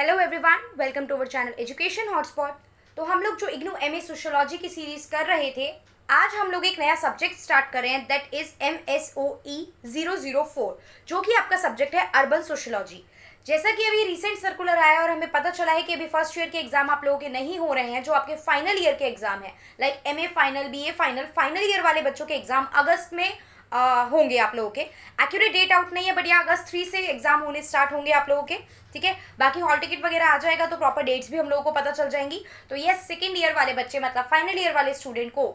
Hello everyone, welcome to our channel Education Hotspot. तो हम लोग जो इग्नू एमए सोशियोलॉजी की सीरीज कर रहे थे, आज हम लोग एक नया सब्जेक्ट स्टार्ट कर रहे हैं, दैट इज MSOE 004, जो कि आपका सब्जेक्ट है अर्बन सोशियोलॉजी। जैसा कि अभी रिसेंट सर्कुलर आया और हमें पता चला है कि अभी फर्स्ट ईयर के एग्जाम आप लोगों के नहीं हो रहे हैं, जो आपके फाइनल ईयर के एग्जाम है, like MA final, BA final, final year वाले बच्चों के एग्जाम अगस्त में होंगे आप लोगों के। एक्यूरेट डेट आउट नहीं है, बट यहाँ अगस्त 3 से एग्जाम होने स्टार्ट होंगे आप लोगों के। ठीक है, बाकी हॉल टिकट वगैरह आ जाएगा तो प्रॉपर डेट्स भी हम लोगों को पता चल जाएंगी। तो ये सेकंड ईयर वाले बच्चे, मतलब फाइनल ईयर वाले स्टूडेंट को,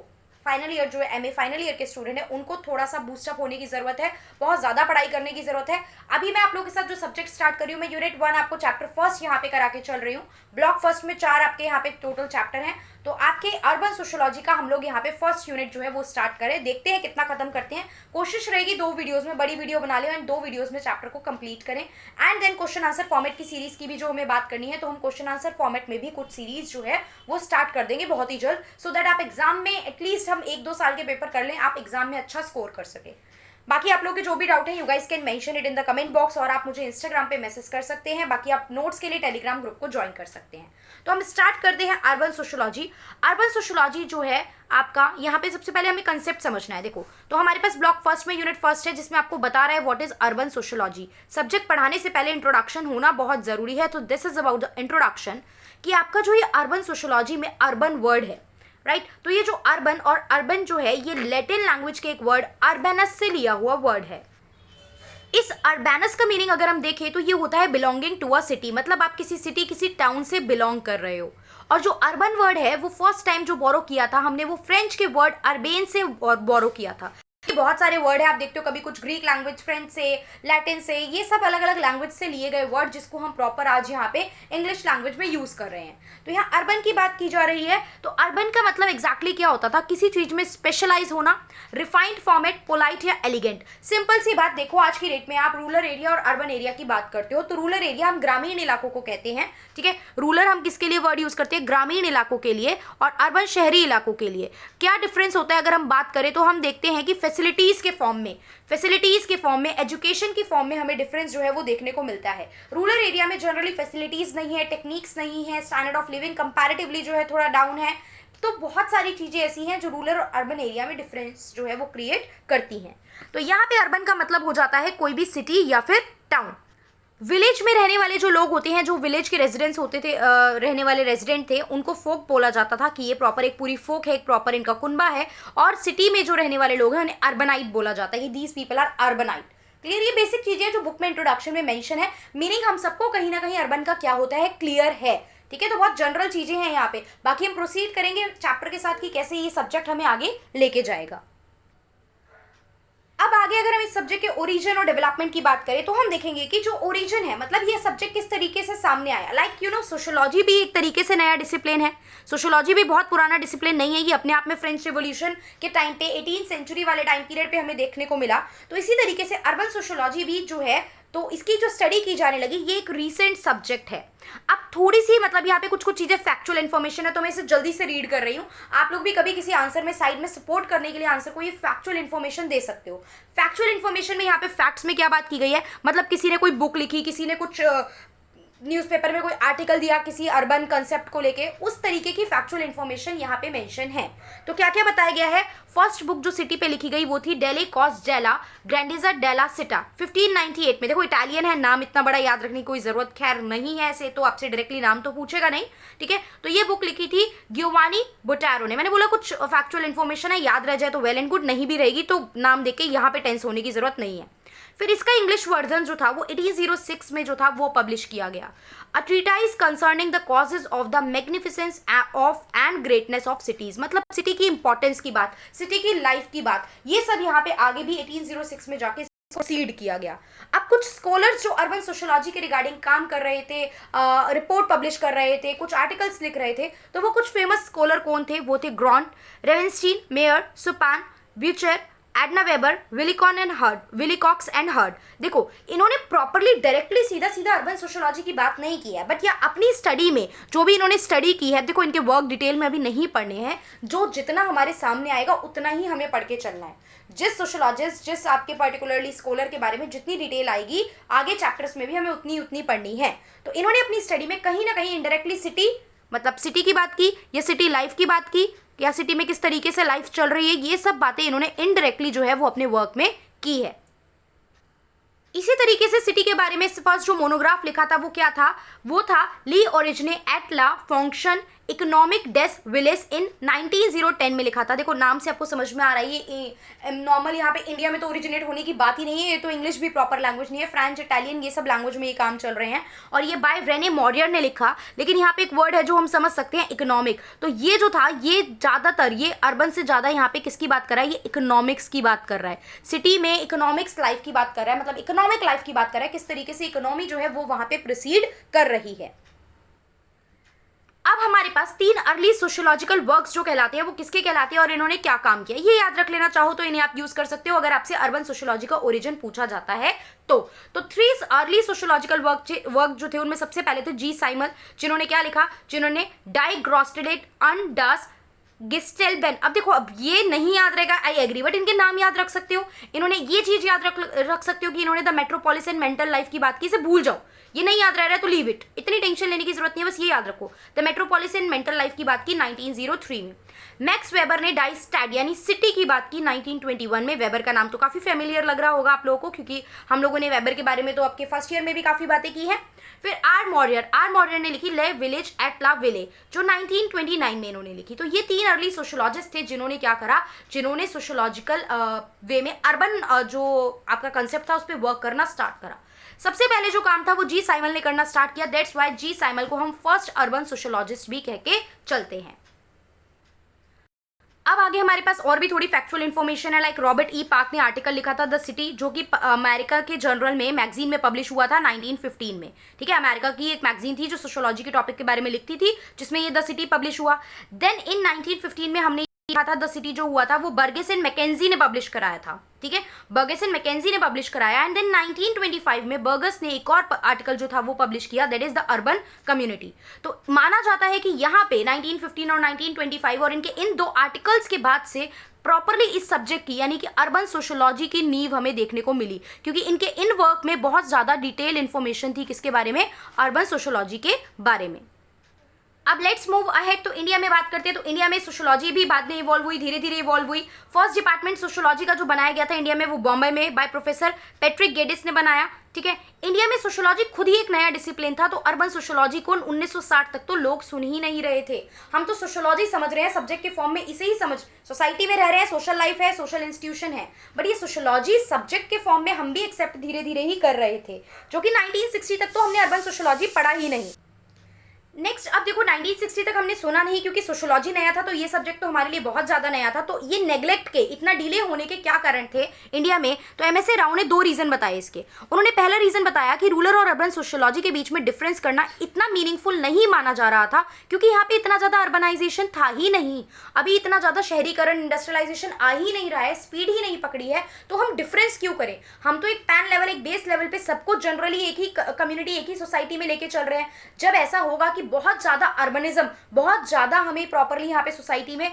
फाइनल ईयर जो है MA फाइनल ईयर के स्टूडेंट है, उनको थोड़ा सा बूस्टअप होने की जरूरत है, बहुत ज्यादा पढ़ाई करने की जरूरत है। अभी मैं आप लोगों के साथ जो सब्जेक्ट स्टार्ट कर रही हूँ, मैं यूनिट 1 आपको चैप्टर फर्स्ट यहाँ पे करा के चल रही हूँ। ब्लॉक फर्स्ट में 4 आपके यहाँ पे टोटल चैप्टर हैं। तो आपके अर्बन सोशियोलॉजी का हम लोग यहाँ पे फर्स्ट यूनिट जो है वो स्टार्ट करें, देखते हैं कितना खत्म करते हैं। कोशिश रहेगी 2 वीडियोस में, बड़ी वीडियो बना ले एंड 2 वीडियोस में चैप्टर को कंप्लीट करें। And then question answer format की सीरीज की भी जो हमें बात करनी है, तो हम क्वेश्चन आंसर फॉर्मेट में भी कुछ सीरीज जो है वो स्टार्ट कर देंगे बहुत ही जल्द, सो दैट आप एग्जाम में एटलीस्ट हम 1-2 साल के पेपर कर लें, आप एग्जाम में अच्छा स्कोर कर सके। बाकी आप लोग के जो भी डाउट है, you guys can mention it in the comment box, और आप मुझे इंस्टाग्राम पे मैसेज कर सकते हैं। बाकी आप नोट्स के लिए टेलीग्राम ग्रुप को ज्वाइन कर सकते हैं। तो हम स्टार्ट करते हैं अर्बन सोशियोलॉजी। अर्बन सोशियोलॉजी जो है आपका, यहाँ पे सबसे पहले हमें कंसेप्ट समझना है। देखो, तो हमारे पास ब्लॉक फर्स्ट में यूनिट फर्स्ट है, जिसमें आपको बता रहा है what is urban sociology. Subject पढ़ाने से पहले इंट्रोडक्शन होना बहुत जरूरी है। तो this is about the introduction, कि आपका जो ये अर्बन सोशियोलॉजी में अर्बन वर्ड है, राइट। तो ये जो अर्बन और अर्बन जो है, ये लैटिन लैंग्वेज के एक वर्ड अर्बेनस से लिया हुआ वर्ड है। इस अर्बेनस का मीनिंग अगर हम देखें तो ये होता है बिलोंगिंग टू अ सिटी, मतलब आप किसी सिटी, किसी टाउन से बिलोंग कर रहे हो। और जो अर्बन वर्ड है वो फर्स्ट टाइम जो बोरो किया था हमने, वो फ्रेंच के वर्ड अर्बेन से बोरो किया था। बहुत सारे वर्ड है, आप देखते हो कभी कुछ ग्रीक लैंग्वेज, फ्रेंच से, लैटिन से, ये सब अलग अलग लैंग्वेज से लिए गए वर्ड, जिसको हम प्रॉपर आज यहाँ पे इंग्लिश लैंग्वेज में यूज कर रहे हैं। तो यहाँ अर्बन की बात की जा रही है। तो अर्बन का मतलब एग्जैक्टली क्या होता था? किसी चीज में स्पेशलाइज होना, रिफाइंड फॉर्मेट, पोलाइट या एलिगेंट। सिंपल सी बात, देखो आज की डेट में आप रूरल एरिया और अर्बन एरिया की बात करते हो, तो रूरल एरिया हम ग्रामीण इलाकों को कहते हैं। ठीक है, रूरल हम किसके लिए वर्ड यूज करते हैं? ग्रामीण इलाकों के लिए, और अर्बन शहरी इलाकों के लिए। क्या डिफरेंस होता है अगर हम बात करें, तो हम देखते हैं कि फैसिलिटीज के फॉर्म में, एजुकेशन की फॉर्म में हमें डिफरेंस जो है वो देखने को मिलता है। रूरल एरिया में जनरली फैसिलिटीज नहीं है, टेक्निक्स नहीं है, स्टैंडर्ड ऑफ लिविंग कंपैरेटिवली जो है थोड़ा डाउन है। तो बहुत सारी चीजें ऐसी हैं जो रूरल और अर्बन एरिया में डिफरेंस जो है वो क्रिएट करती हैं। तो यहाँ पे अर्बन का मतलब हो जाता है कोई भी सिटी या फिर टाउन। विलेज में रहने वाले जो लोग होते हैं, जो विलेज के रेजिडेंट्स होते थे, रहने वाले रेजिडेंट थे, उनको फोक बोला जाता था, कि ये प्रॉपर एक पूरी फोक है, एक प्रॉपर इनका कुनबा है। और सिटी में जो रहने वाले लोग हैं उन्हें अर्बनाइट बोला जाता है, कि these people are urbanite. Clear? ये बेसिक चीजें जो बुक में इंट्रोडक्शन में मेंशन है, मीनिंग हम सबको कहीं ना कहीं अर्बन का क्या होता है क्लियर है। ठीक है, तो बहुत जनरल चीजें हैं यहाँ पे। बाकी हम प्रोसीड करेंगे चैप्टर के साथ कि कैसे ये सब्जेक्ट हमें आगे लेके जाएगा। अब आगे अगर हम इस सब्जेक्ट के ओरिजिन और डेवलपमेंट की बात करें, तो हम देखेंगे कि जो ओरिजिन है, मतलब ये सब्जेक्ट किस तरीके से सामने आया। लाइक यू नो, सोशियोलॉजी भी एक तरीके से नया डिसिप्लिन है। सोशियोलॉजी भी बहुत पुराना डिसिप्लिन नहीं है, ये अपने आप में फ्रेंच रिवॉल्यूशन के टाइम पे, 18वीं सेंचुरी वाले टाइम पीरियड पे हमें देखने को मिला। तो इसी तरीके से अर्बन सोशियोलॉजी भी जो है, तो इसकी जो स्टडी की जाने लगी, ये एक रीसेंट सब्जेक्ट है। अब थोड़ी सी, मतलब यहाँ पे कुछ कुछ चीजें फैक्चुअल इन्फॉर्मेशन है, तो मैं इसे जल्दी से रीड कर रही हूँ। आप लोग भी कभी किसी आंसर में साइड में सपोर्ट करने के लिए आंसर को ये फैक्चुअल इन्फॉर्मेशन दे सकते हो। फैक्चुअल इन्फॉर्मेशन में यहाँ पे फैक्ट्स में क्या बात की गई है, मतलब किसी ने कोई बुक लिखी, किसी ने कुछ न्यूज़पेपर में कोई आर्टिकल दिया किसी अर्बन कंसेप्ट को लेके, उस तरीके की फैक्चुअल इन्फॉर्मेशन यहाँ पे मेंशन है। तो क्या क्या बताया गया है? फर्स्ट बुक जो सिटी पे लिखी गई वो थी डेले कॉस डेला ग्रैंडिजा डेला सिटा, 1598 में। देखो इटालियन है, नाम इतना बड़ा याद रखने की कोई जरूरत खैर नहीं है, ऐसे तो आपसे डायरेक्टली नाम तो पूछेगा नहीं। ठीक है, तो ये बुक लिखी थी गियोवानी बोटारो ने। मैंने बोला कुछ फैक्चुअल इन्फॉर्मेशन है, याद रह जाए तो वेल एंड गुड, नहीं भी रहेगी तो नाम देके यहाँ पे टेंस होने की जरूरत नहीं है। फिर इसका इंग्लिश वर्जन जो था वो 1806 में जो था वो पब्लिश किया गया। A treatise concerning the causes of the magnificence of and greatness of cities, मतलब सिटी की इंपॉर्टेंस की बात, सिटी की लाइफ की बात, ये सब यहाँ पे आगे भी 1806 में जाके प्रोसीड किया गया। अब कुछ स्कॉलर्स जो अर्बन सोशियोलॉजी के रिगार्डिंग काम कर रहे थे, रिपोर्ट पब्लिश कर रहे थे, कुछ आर्टिकल्स लिख रहे थे, तो वो कुछ फेमस स्कॉलर कौन थे? वो थे Graunt, Ravenstein, Mayer, Supan, Bucher, Adna Weber, Willcox and Hurd. देखो, इन्होंने प्रॉपरली डायरेक्टली सीधा सीधा अर्बन सोशियोलॉजी की बात नहीं की है, बट या अपनी स्टडी में जो भी इन्होंने स्टडी की है, देखो इनके वर्क डिटेल में अभी नहीं पढ़ने हैं, जो जितना हमारे सामने आएगा उतना ही हमें पढ़ के चलना है। जिस सोशोलॉजिस्ट, जिस आपके पर्टिकुलरली स्कॉलर के बारे में जितनी डिटेल आएगी आगे चैप्टर्स में भी हमें उतनी उतनी पढ़नी है। तो इन्होंने अपनी स्टडी में कहीं ना कहीं इनडायरेक्टली सिटी, मतलब सिटी की बात की या सिटी लाइफ की बात की या सिटी में किस तरीके से लाइफ चल रही है, ये सब बातें इन्होंने इनडायरेक्टली जो है वो अपने वर्क में की है। इसी तरीके से सिटी के बारे में फर्स्ट जो मोनोग्राफ लिखा था वो क्या था, वो था ली ओरिजिने एट ला फंक्शन इकोनॉमिक डेस विलेज इन 1910 में लिखा था। देखो नाम से आपको समझ में आ रहा है ये नॉर्मल यहाँ पे इंडिया में तो ओरिजिनेट होने की बात ही नहीं है, ये तो इंग्लिश भी प्रॉपर लैंग्वेज नहीं है, फ्रेंच इटालियन ये सब लैंग्वेज में ये काम चल रहे हैं और ये बाय रेने मॉरियर ने लिखा। लेकिन यहाँ पे एक वर्ड है जो हम समझ सकते हैं, इकोनॉमिक। तो ये जो था ये ज़्यादातर ये अर्बन से ज़्यादा यहाँ पे किसकी बात कर रहा है, ये इकोनॉमिक्स की बात कर रहा है। सिटी में इकोनॉमिक्स लाइफ की बात कर रहा है, मतलब इकोनॉमिक लाइफ की बात कर रहा है, किस तरीके से इकोनॉमी जो है वो वहाँ पे प्रोसीड कर रही है। अब हमारे पास 3 अर्ली सोशियोलॉजिकल वर्क्स जो कहलाते हैं वो किसके कहलाते हैं और इन्होंने क्या काम किया, ये याद रख लेना चाहो तो इन्हें आप यूज कर सकते हो अगर आपसे अर्बन सोशियोलॉजी का ओरिजिन पूछा जाता है तो 3 अर्ली सोशियोलॉजिकल वर्क जो थे उनमें सबसे पहले थे जी साइमन, जिन्होंने क्या लिखा, जिन्होंने डाइग्रॉस्टेडेट अंडास गिस्टेल्बेन। अब देखो अब ये नहीं याद रहेगा, आई एग्री, बट इनके नाम याद रख सकते हो। इन्होंने ये चीज याद रख सकते हो कि इन्होंने द मेट्रोपॉलिटन मेंटल लाइफ की बात की, इसे भूल जाओ, ये नहीं याद रह रहा है तो लीव इट, इतनी टेंशन लेने की जरूरत नहीं है, बस ये याद रखो द मेट्रोपॉलिटन मेंटल लाइफ की बात की 1903 में। मैक्स वेबर ने डाइस्टैड यानी सिटी की बात की 1921 में। वेबर का नाम तो काफी फेमिलियर लग रहा होगा आप लोगों को क्योंकि हम लोगों ने वेबर के बारे में तो आपके फर्स्ट ईयर में भी काफी बातें की हैं। फिर आर मॉरियर ने लिखी ले विलेज एट ला विले, जो 1929 में इन्होंने लिखी। तो ये 3 अर्ली सोशियोलॉजिस्ट थे जिन्होंने क्या करा, जिन्होंने सोशियोलॉजिकल वे में अर्बन जो आपका कंसेप्ट था उस पर वर्क करना स्टार्ट करा। सबसे पहले जो काम था वो जी साइमन ने करना स्टार्ट किया, दैट्स वाई जी साइमन को हम फर्स्ट अर्बन सोशियोलॉजिस्ट भी कह के चलते हैं। अब आगे हमारे पास और भी थोड़ी फैक्चुअल इन्फॉर्मेशन है, लाइक रॉबर्ट ई पार्क ने आर्टिकल लिखा था द सिटी, जो कि अमेरिका के जर्नल में मैगजीन में पब्लिश हुआ था 1915 में। ठीक है, अमेरिका की एक मैगजीन थी जो सोशियोलॉजी के टॉपिक के बारे में लिखती थी, जिसमें ये द सिटी पब्लिश हुआ। देन इन 1915 में हमने लिखा था द सिटी जो हुआ था वो बर्गेस एंड मैकेंजी ने पब्लिश कराया था। ठीक है, बर्गेस एंड मैकेंजी ने पब्लिश कराया। एंड देन 1925 में बर्गस ने एक और आर्टिकल जो था वो पब्लिश किया, that is the urban community. तो माना जाता है कि यहाँ पे 1915 और 1925 और इनके इन 2 आर्टिकल्स के बाद से प्रॉपरली इस सब्जेक्ट की यानी कि अर्बन सोशियोलॉजी की नींव हमें देखने को मिली, क्योंकि इनके इन वर्क में बहुत ज़्यादा डिटेल इन्फॉर्मेशन थी किसके बारे में, अर्बन सोशियोलॉजी के बारे में। अब लेट्स मूव अहेड, तो इंडिया में बात करते हैं। तो इंडिया में सोशियोलॉजी भी बाद में इवॉल्व हुई, धीरे धीरे इवॉल्व हुई। फर्स्ट डिपार्टमेंट सोशियोलॉजी का जो बनाया गया था इंडिया में वो बॉम्बे में बाय प्रोफेसर पैट्रिक गेडिस ने बनाया। ठीक है, इंडिया में सोशियोलॉजी खुद ही एक नया डिसिप्लिन था, तो अर्बन सोशियोलॉजी को 1960 तक तो लोग सुन ही नहीं रहे थे। हम तो सोशियोलॉजी समझ रहे हैं सब्जेक्ट के फॉर्म में, इसे ही समझ, सोसाइटी में रह रहे हैं, सोशल लाइफ है, सोशल इंस्टीट्यूशन है, बट ये सोशियोलॉजी सब्जेक्ट के फॉर्म में हम भी एक्सेप्ट धीरे धीरे ही कर रहे थे, जो कि 1960 तक तो हमने अर्बन सोशियोलॉजी पढ़ा ही नहीं। नेक्स्ट, अब देखो 1960 तक हमने सुना नहीं क्योंकि सोशियोलॉजी नया था, तो ये सब्जेक्ट तो हमारे लिए बहुत ज़्यादा नया था। तो ये नेग्लेक्ट के, इतना डिले होने के क्या कारण थे इंडिया में, तो एमएसए राव ने 2 रीज़न बताए इसके। उन्होंने पहला रीज़न बताया कि रूरल और अर्बन सोशियोलॉजी के बीच में डिफरेंस करना इतना मीनिंगफुल नहीं माना जा रहा था क्योंकि यहाँ पे इतना ज़्यादा अर्बनाइजेशन था ही नहीं, अभी इतना ज़्यादा शहरीकरण, इंडस्ट्रियलाइजेशन आ ही नहीं रहा है, स्पीड ही नहीं पकड़ी है, तो हम डिफरेंस क्यों करें। हम तो एक पैन लेवल, एक बेस लेवल पे सबको जनरली एक ही कम्युनिटी, एक ही सोसाइटी में लेके चल रहे हैं। जब ऐसा होगा कि बहुत ज़्यादा अर्बनिज्म, बहुत ज़्यादा हमें प्रॉपरली यहाँ पे सोसाइटी में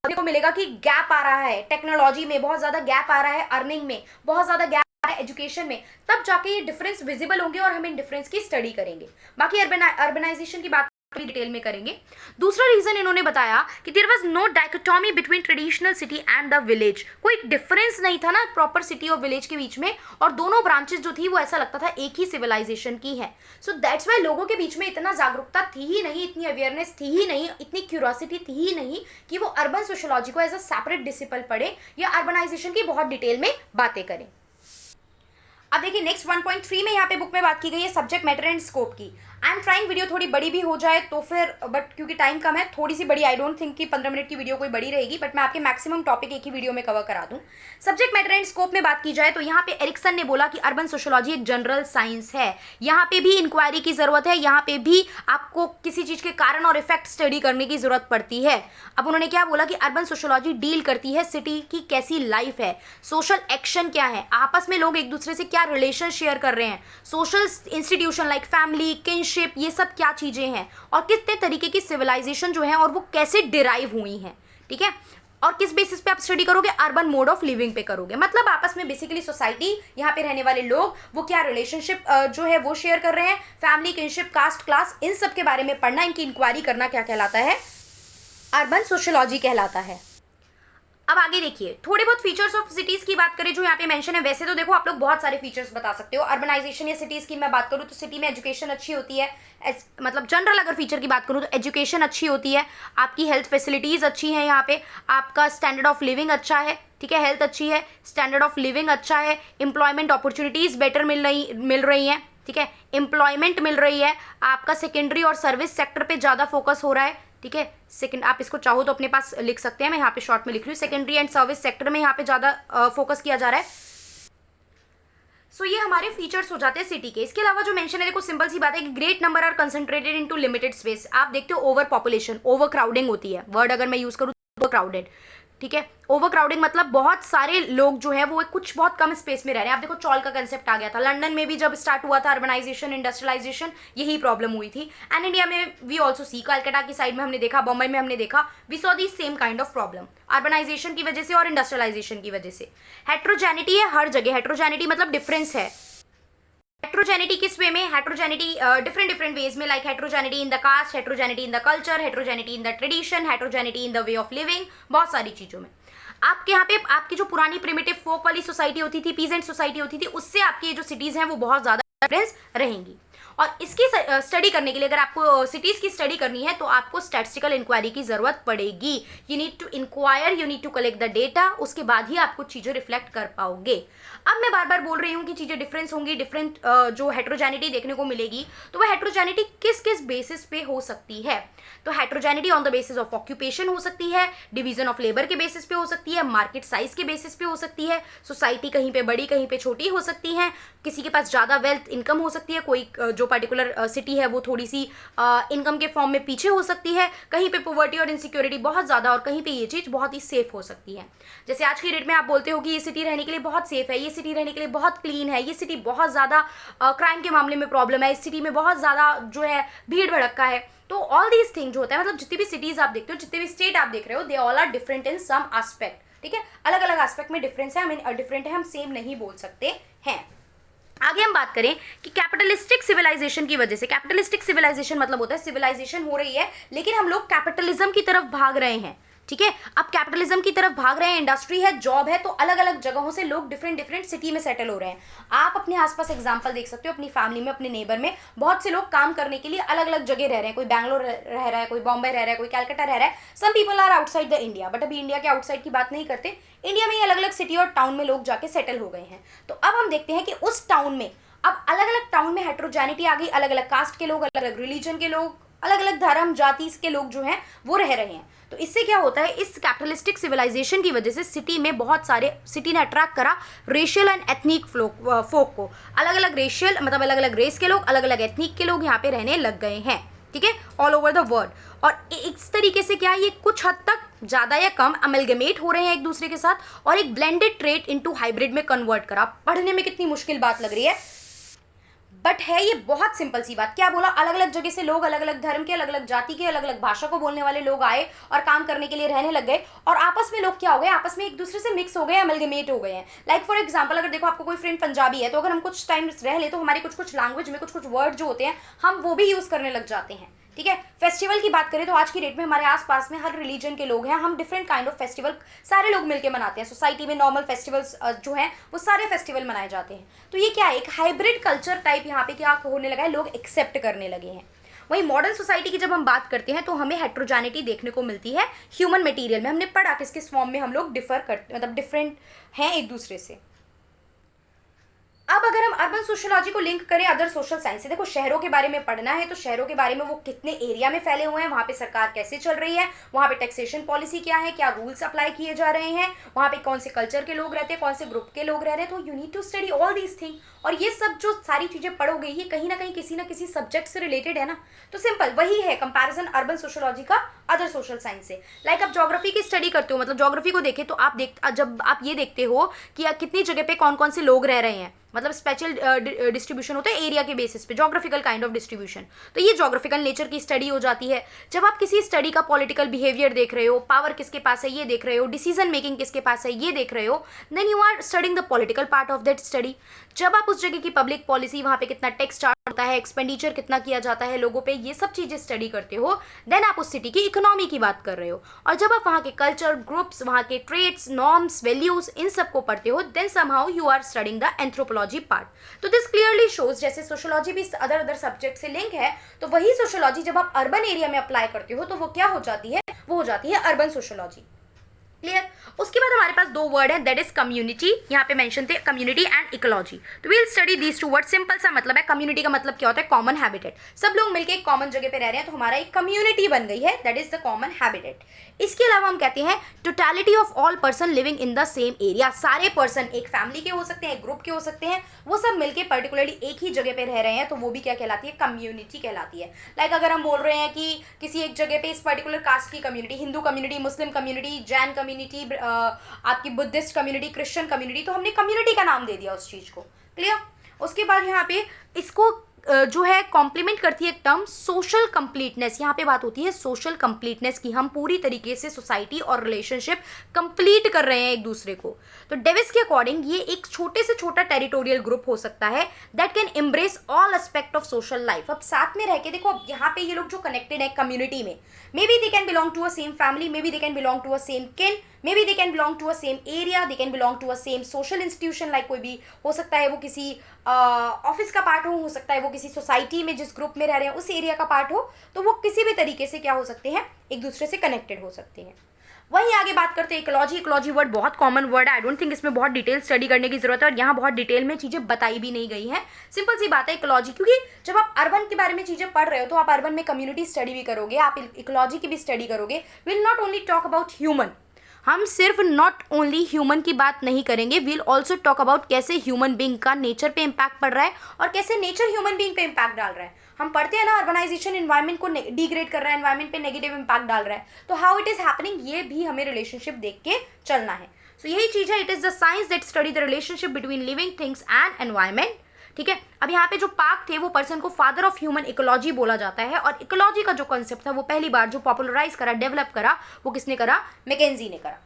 को मिलेगा कि गैप आ रहा है, टेक्नोलॉजी में बहुत ज़्यादा गैप आ रहा है, अर्निंग में बहुत ज़्यादा गैप आ रहा है, एजुकेशन में, तब जाके ये डिफरेंस विजिबल होंगे और हम इन डिफरेंस की स्टडी करेंगे। बाकी अर्बनाइजेशन की बात डिटेल में करेंगे। दूसरा रीजन इन्होंने बताया कि there was no dichotomy between traditional city and the village, कोई डिफरेंस नहीं था ना प्रॉपर सिटी और विलेज के बीच में, और दोनों ब्रांचेस जो थी वो ऐसा लगता था एक ही सिविलाइजेशन की है। सो दैट्स वाई लोगों के बीच में इतना जागरूकता थी ही नहीं, इतनी अवेयरनेस थी ही नहीं, इतनी क्यूरियोसिटी थी ही नहीं कि वो अर्बन सोशियोलॉजी को एज अ सेपरेट डिसिप्लिन पढ़े या अर्बनाइजेशन की बहुत डिटेल में बातें करें। अब देखिए नेक्स्ट 1.3 में यहाँ पे बुक में बात की गई है सब्जेक्ट मैटर एंड स्कोप की। आई एम ट्राइंग वीडियो थोड़ी बड़ी भी हो जाए तो फिर, बट क्योंकि टाइम कम है, थोड़ी सी बड़ी, आई डोंट थिंक कि 15 मिनट की वीडियो कोई बड़ी रहेगी, बट मैं आपके मैक्सिमम टॉपिक एक ही वीडियो में कवर करा दूं। सब्जेक्ट मैटर एंड स्कोप में बात की जाए तो यहाँ पे एरिक्सन ने बोला कि अर्बन सोशियोलॉजी एक जनरल साइंस है, यहाँ पे भी इंक्वायरी की जरूरत है, यहाँ पे भी आपको किसी चीज के कारण और इफेक्ट स्टडी करने की जरूरत पड़ती है। अब उन्होंने क्या बोला कि अर्बन सोशियोलॉजी डील करती है सिटी की कैसी लाइफ है, सोशल एक्शन क्या है, आपस में लोग एक दूसरे से क्या रिलेशन शेयर कर रहे हैं, social institution like family, kinship, ये सब क्या चीजें हैं, और कितने तरीके की सिविलाइजेशन जो है और वो कैसे डिराइव हुई हैं। ठीक है, और किस बेसिस पे आप स्टडी करोगे, अर्बन मोड ऑफ लिविंग पे करोगे। मतलब आपस में बेसिकली सोसाइटी, यहाँ पे रहने वाले लोग वो क्या रिलेशनशिप जो है वो शेयर कर रहे हैं, फैमिली, किनशिप, कास्ट, क्लास, इन सब के बारे में पढ़ना, इनकी इंक्वायरी करना क्या कहलाता है, अर्बन सोशियोलॉजी कहलाता है। अब आगे देखिए, थोड़े बहुत फीचर्स ऑफ सिटीज की बात करें जो यहाँ पे मेंशन है। वैसे तो देखो आप लोग बहुत सारे फीचर्स बता सकते हो। अर्बनाइजेशन या सिटीज की मैं बात करूँ तो सिटी में एजुकेशन अच्छी होती है, मतलब जनरल अगर फीचर की बात करूँ तो एजुकेशन अच्छी होती है, आपकी हेल्थ फैसिलिटीज अच्छी हैं, यहाँ पे आपका स्टैंडर्ड ऑफ लिविंग अच्छा है, ठीक है, हेल्थ अच्छी है, स्टैंडर्ड ऑफ लिविंग अच्छा है, एम्प्लॉयमेंट अपॉर्चुनिटीज बेटर मिल रही हैं, ठीक है, एम्प्लॉयमेंट मिल रही है, आपका सेकेंडरी और सर्विस सेक्टर पे ज़्यादा फोकस हो रहा है, ठीक है। सेकंड, आप इसको चाहो तो अपने पास लिख सकते हैं, मैं यहाँ पे शॉर्ट में लिख रही हूँ, सेकेंडरी एंड सर्विस सेक्टर में यहाँ पे ज़्यादा फोकस किया जा रहा है। सो ये हमारे फीचर्स हो जाते हैं सिटी के। इसके अलावा जो मेंशन है, देखो सिंपल सी बात है कि great number are concentrated into limited space. आप देखते हो ओवर पॉपुलेशन, ओवर क्राउडिंग होती है, वर्ड अगर मैं यूज करूँ ओवर क्राउडेड, ठीक है। ओवर क्राउडिंग मतलब बहुत सारे लोग जो है वो कुछ बहुत कम स्पेस में रह रहे हैं। आप देखो चॉल का कंसेप्ट आ गया था, लंदन में भी जब स्टार्ट हुआ था अर्बनाइजेशन, इंडस्ट्रियलाइजेशन, यही प्रॉब्लम हुई थी। एंड इंडिया में वी ऑल्सो सी, कलकत्ता की साइड में हमने देखा, बम्बई में हमने देखा, we saw the same kind of problem urbanisation की वजह से और इंडस्ट्रियलाइजेशन की वजह से। हेट्रोजेनिटी है हर जगह, हेट्रोजेनिटी मतलब डिफरेंस है। हेट्रोजेनिटी किस वे में, हेट्रोजेनिटी डिफरेंट डिफरेंट वेज में, like heterogeneity in the caste, heterogeneity in the culture, heterogeneity in the tradition, heterogeneity in the way of living, बहुत सारी चीजों में। आपके यहाँ पे आपकी जो पुरानी प्रिमिटिव फोक वाली सोसाइटी होती थी, पीजेंट सोसाइटी होती थी, उससे आपकी जो सिटीज हैं वो बहुत ज्यादा डिफरेंस रहेंगी। और इसकी स्टडी करने के लिए अगर आपको सिटीज की स्टडी करनी है तो आपको स्टैटिस्टिकल इंक्वायरी की जरूरत पड़ेगी। You need to inquire, you need to collect the data, उसके बाद ही आप कुछ चीजें रिफ्लेक्ट कर पाओगे। अब मैं बार बार बोल रही हूँ कि चीजें डिफरेंस होंगी, डिफरेंट जो हेट्रोजेनिटी देखने को मिलेगी, तो वह हेट्रोजेनिटी किस किस बेसिस पे हो सकती है। तो heterogeneity on the basis of occupation हो सकती है, डिवीजन ऑफ लेबर के बेसिस पे हो सकती है, मार्केट साइज के बेसिस पे हो सकती है, सोसाइटी कहीं पे बड़ी कहीं पे छोटी हो सकती है, किसी के पास ज़्यादा वेल्थ इनकम हो सकती है, कोई जो पर्टिकुलर सिटी है वो थोड़ी सी इनकम के फॉर्म में पीछे हो सकती है, कहीं पे पॉवर्टी और इनसिक्योरिटी बहुत ज़्यादा और कहीं पे ये चीज़ बहुत ही सेफ हो सकती है। जैसे आज की डेट में आप बोलते हो कि ये सिटी रहने के लिए बहुत सेफ है, ये सिटी रहने के लिए बहुत क्लीन है, ये सिटी बहुत ज़्यादा क्राइम के मामले में प्रॉब्लम है, इस सिटी में बहुत ज़्यादा जो है भीड़ भड़क्का है। तो ऑल दीज थिंग जो होता है, मतलब जितनी भी सिटीज़ आप देखते हो, जितने भी स्टेट आप देख रहे हो, they all are different in some aspect, ठीक है, अलग अलग एस्पेक्ट में डिफरेंस है, हमें डिफरेंट है, हम सेम नहीं बोल सकते हैं। आगे हम बात करें कि कैपिटलिस्टिक सिविलाइजेशन की वजह से, कैपिटलिस्टिक सिविलाइजेशन मतलब होता है सिविलाइजेशन हो रही है लेकिन हम लोग कैपिटलिज्म की तरफ भाग रहे हैं, ठीक है। अब कैपिटलिज्म की तरफ भाग रहे हैं, इंडस्ट्री है, जॉब है, तो अलग अलग जगहों से लोग डिफरेंट डिफरेंट सिटी में सेटल हो रहे हैं। आप अपने आसपास एग्जांपल देख सकते हो, अपनी फैमिली में, अपने नेबर में बहुत से लोग काम करने के लिए अलग अलग जगह रह रहे हैं। कोई बैंगलोर रह रहा है, कोई बॉम्बे रह रहा है, कोई कलकत्ता रह रहा है। Some people are outside the India, but अभी इंडिया के आउटसाइड की बात नहीं करते, इंडिया में ही अलग अलग सिटी और टाउन में लोग जाके सेटल हो गए हैं। तो अब हम देखते हैं कि उस टाउन में, अब अलग अलग टाउन में हेट्रोजेनिटी आ गई, अलग अलग कास्ट के लोग, अलग अलग रिलीजन के लोग, अलग अलग धर्म जाति के लोग जो हैं वो रह रहे हैं। तो इससे क्या होता है, इस कैपिटलिस्टिक सिविलाइजेशन की वजह से सिटी में बहुत सारे, सिटी ने अट्रैक्ट करा रेशियल एंड एथनिक फोक को, अलग अलग रेशियल मतलब अलग अलग रेस के लोग, अलग अलग एथनिक के लोग यहाँ पे रहने लग गए हैं, ठीक है, ऑल ओवर द वर्ल्ड। और इस तरीके से क्या है, ये कुछ हद तक ज़्यादा या कम अमेलगमेट हो रहे हैं एक दूसरे के साथ और एक ब्लेंडेड ट्रेट इनटू हाइब्रिड में कन्वर्ट करा। पढ़ने में कितनी मुश्किल बात लग रही है, बट है ये बहुत सिंपल सी बात। क्या बोला, अलग अलग जगह से लोग, अलग अलग धर्म के, अलग अलग जाति के, अलग अलग भाषा को बोलने वाले लोग आए और काम करने के लिए रहने लग गए, और आपस में लोग क्या हो गए, आपस में एक दूसरे से मिक्स हो गए, अमेलगमेट हो गए हैं। लाइक फॉर एग्जांपल, अगर देखो आपको कोई फ्रेंड पंजाबी है, तो अगर हम कुछ टाइम रह ले तो हमारे कुछ कुछ लैंग्वेज में कुछ कुछ वर्ड जो होते हैं हम वो भी यूज करने लग जाते हैं, ठीक है। फेस्टिवल की बात करें तो आज की डेट में हमारे आसपास में हर रिलीजन के लोग हैं, हम डिफरेंट काइंड ऑफ फेस्टिवल सारे लोग मिलकर मनाते हैं। सोसाइटी में नॉर्मल फेस्टिवल्स जो हैं वो सारे फेस्टिवल मनाए जाते हैं। तो ये क्या है, एक हाइब्रिड कल्चर टाइप यहाँ पे क्या होने लगा है, लोग एक्सेप्ट करने लगे हैं। वहीं मॉडर्न सोसाइटी की जब हम बात करते हैं तो हमें हेट्रोजेनिटी देखने को मिलती है ह्यूमन मटेरियल में। हमने पढ़ा किस किस फॉर्म में हम लोग डिफर करते, मतलब डिफरेंट हैं एक दूसरे से। अब अगर हम अर्बन सोशियोलॉजी को लिंक करें अदर सोशल साइंस से, देखो शहरों के बारे में पढ़ना है तो शहरों के बारे में वो कितने एरिया में फैले हुए हैं, वहाँ पे सरकार कैसे चल रही है, वहाँ पे टैक्सेशन पॉलिसी क्या है, क्या रूल्स अप्लाई किए जा रहे हैं, वहाँ पे कौन से कल्चर के लोग रहते हैं, कौन से ग्रुप के लोग रह रहे हैं। तो you need to study all these thing. और ये सब जो सारी चीजें पढ़ोगे ये कहीं ना कहीं किसी ना किसी सब्जेक्ट से रिलेटेड है ना। तो सिंपल वही है कंपैरिजन अर्बन सोशियोलॉजी का अदर सोशल साइंस से। लाइक आप ज्योग्राफी की स्टडी करते हो, मतलब ज्योग्राफी को देखें तो आप जब आप ये देखते हो कि कितनी जगह पे कौन कौन से लोग रह रहे हैं, मतलब स्पेशल डिस्ट्रीब्यूशन होता है एरिया के बेसिस पे, जोग्राफिकल काइंड ऑफ डिस्ट्रीब्यूशन। तो ये जोग्राफिकल नेचर की स्टडी हो जाती है। जब आप किसी स्टडी का पॉलिटिकल बिहेवियर देख रहे हो, पावर किसके पास है ये देख रहे हो, डिसीजन मेकिंग किसके पास है ये देख रहे हो, then you are studying the political part of that study. जब आप उस जगह की पब्लिक पॉलिसी, वहाँ पे कितना टैक्स चार्ज होता है, एक्सपेंडिचर कितना किया जाता है लोगों पे, ये सब चीज़ें स्टडी करते हो, देन आप उस सिटी की इकोनॉमी की बात कर रहे हो। और जब आप वहाँ के कल्चर, ग्रुप्स, वहाँ के ट्रेड्स, नॉर्म्स, वैल्यूज, इन सब को पढ़ते हो, then somehow you are studying the anthropology part. तो दिस क्लियरली शोज, जैसे सोशोलॉजी भी अदर सब्जेक्ट से लिंक है, तो वही सोशोलॉजी जब आप अर्बन एरिया में अप्लाई करते हो तो वो क्या हो जाती है, वो हो जाती है अर्बन सोशोलॉजी। क्लियर। उसके बाद हमारे पास दो वर्ड है, दैट इज कम्युनिटी। यहाँ पे मेंशन थे कम्युनिटी एंड इकोलॉजी। तो we'll study these two word. Simple सा मतलब है, कम्युनिटी का मतलब क्या होता है, कॉमन हैबिटेट। सब लोग मिलकर एक कॉमन जगह पे रह रहे हैं तो हमारा एक कम्युनिटी बन गई है, that is the common habitat. इसके अलावा हम कहते हैं totality of all person living in the same area. सारे पर्सन एक फैमिली के हो सकते हैं, एक ग्रुप के हो सकते हैं, वो सब मिलकर पर्टिकुलरली एक ही जगह पे रह रहे हैं तो वो भी क्या कहलाती है, कम्युनिटी कहलाती है। लाइक अगर हम बोल रहे हैं कि किसी एक जगह पे इस पर्टिकुलर कास्ट की community, Hindu community, Muslim community, Jain community, आपकी बुद्धिस्ट कम्युनिटी, क्रिश्चियन कम्युनिटी, तो हमने कम्युनिटी का नाम दे दिया उस चीज को। क्लियर। उसके बाद यहाँ पे इसको जो है कॉम्प्लीमेंट करती है टर्म सोशल कंप्लीटनेस। यहाँ पे बात होती है सोशल कंप्लीटनेस की, हम पूरी तरीके से सोसाइटी और रिलेशनशिप कंप्लीट कर रहे हैं एक दूसरे को। तो डेविस के अकॉर्डिंग ये एक छोटे से छोटा टेरिटोरियल ग्रुप हो सकता है that can embrace all aspect of social life. अब साथ में रह के देखो, अब यहाँ पे ये लोग जो कनेक्टेड है कम्युनिटी में, maybe they can belong to a same family, maybe they can belong to a same kin, maybe they can belong to a same area, they can belong to a same social institution. Like कोई भी हो सकता है वो किसी office का part हो सकता है वो किसी सोसाइटी में जिस ग्रुप में रह रहे हैं उस एरिया का पार्ट हो, तो वो किसी भी तरीके से क्या हो सकते हैं, एक दूसरे से कनेक्टेड हो सकते हैं। वहीं आगे बात करते हैं इकोलॉजी। इकोलॉजी वर्ड बहुत कॉमन वर्ड है, आई डोंट थिंक इसमें बहुत डिटेल स्टडी करने की जरूरत है, और यहाँ बहुत डिटेल में चीजें बताई भी नहीं गई हैं। सिंपल सी बात है इकोलॉजी, क्योंकि जब आप अर्बन के बारे में चीजें पढ़ रहे हो तो आप अर्बन में कम्युनिटी स्टडी भी करोगे, आप इकोलॉजी की भी स्टडी करोगे। Will not only talk about human, हम सिर्फ नॉट ओनली ह्यूमन की बात नहीं करेंगे, विल ऑल्सो टॉक अबाउट कैसे ह्यूमन बींग का नेचर पे इम्पैक्ट पड़ रहा है और कैसे नेचर ह्यूमन बींग पे इम्पैक्ट डाल रहा है। हम पढ़ते हैं ना अर्बनाइजेशन इन्वायरमेंट को डिग्रेड कर रहा है, इन्वायरमेंट पे नेगेटिव इम्पैक्ट डाल रहा है, तो हाउ इट इज हैपनिंग ये भी हमें रिलेशनशिप देख के चलना है। सो यही चीज है, it is the science that study the relationship between living things and environment. ठीक है। अब यहाँ पे जो पार्क थे वो पर्सन को फादर ऑफ ह्यूमन इकोलॉजी बोला जाता है, और इकोलॉजी का जो कॉन्सेप्ट था वो पहली बार जो पॉपुलराइज करा, डेवलप करा, वो किसने करा, मैकेंजी ने करा।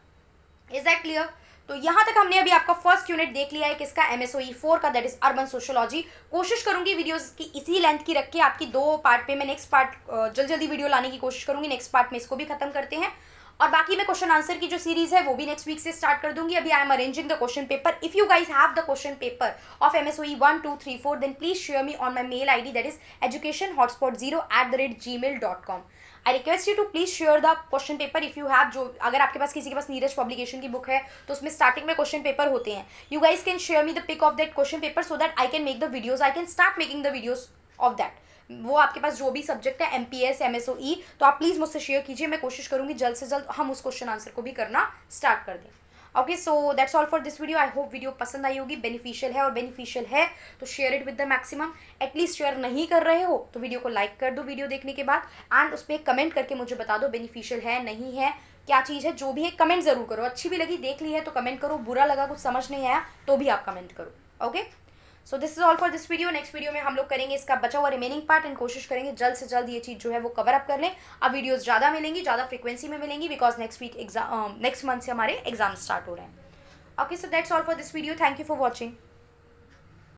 Is that clear. तो यहाँ तक हमने अभी आपका फर्स्ट यूनिट देख लिया है किसका, MSOE 4 का, दैट इज अर्बन सोशोलॉजी। कोशिश करूंगी वीडियोस की इसी लेंथ की रख के आपकी दो पार्ट पे, मैं नेक्स्ट पार्ट जल्दी वीडियो लाने की कोशिश करूंगी। नेक्स्ट पार्ट में इसको भी खत्म करते हैं, और बाकी मैं क्वेश्चन आंसर की जो सीरीज है वो भी नेक्स्ट वीक से स्टार्ट कर दूंगी। अभी I am arranging the question paper. If you guys have the question paper of MSOE 1, 2, 3, 4 then please share me on my mail ID, that is educationhotspot0@gmail.com। I request you to please share the question paper if you have, जो अगर आपके पास किसी के पास Neeraj publication की book है तो उसमें स्टार्टिंग में क्वेश्चन पेपर होते हैं। You guys can share me the pic of that question paper so that I can make the videos, I can start making the videos of that. वो आपके पास जो भी सब्जेक्ट है MPS MSOE, तो आप please मुझसे शेयर कीजिए, मैं कोशिश करूंगी जल्द से जल्द हम उस क्वेश्चन आंसर को भी करना स्टार्ट कर दें। Okay, so that's all for this video. I hope video पसंद आई होगी, बेनिफिशियल है, और बेनिफिशियल है तो share it with the maximum. At least share नहीं कर रहे हो तो वीडियो को लाइक कर दो वीडियो देखने के बाद, एंड उस पर कमेंट करके मुझे बता दो बेनिफिशियल है नहीं है, क्या चीज़ है, जो भी है कमेंट जरूर करो। अच्छी भी लगी, देख ली है तो कमेंट करो, बुरा लगा, कुछ समझ नहीं आया तो भी आप कमेंट करो। Okay, so this is all for this video. Next video में हम लोग करेंगे इसका बचा हुआ रिमेनिंग पार्ट, एंड कोशिश करेंगे जल्द से जल्द ये चीज़ जो है वो कवर अप कर लें। अब वीडियोस ज़्यादा मिलेंगी, ज़्यादा फ्रीक्वेंसी में मिलेंगी, because next week next month से हमारे एग्जाम स्टार्ट हो रहे हैं। Okay, so that's all for this video. Thank you for watching.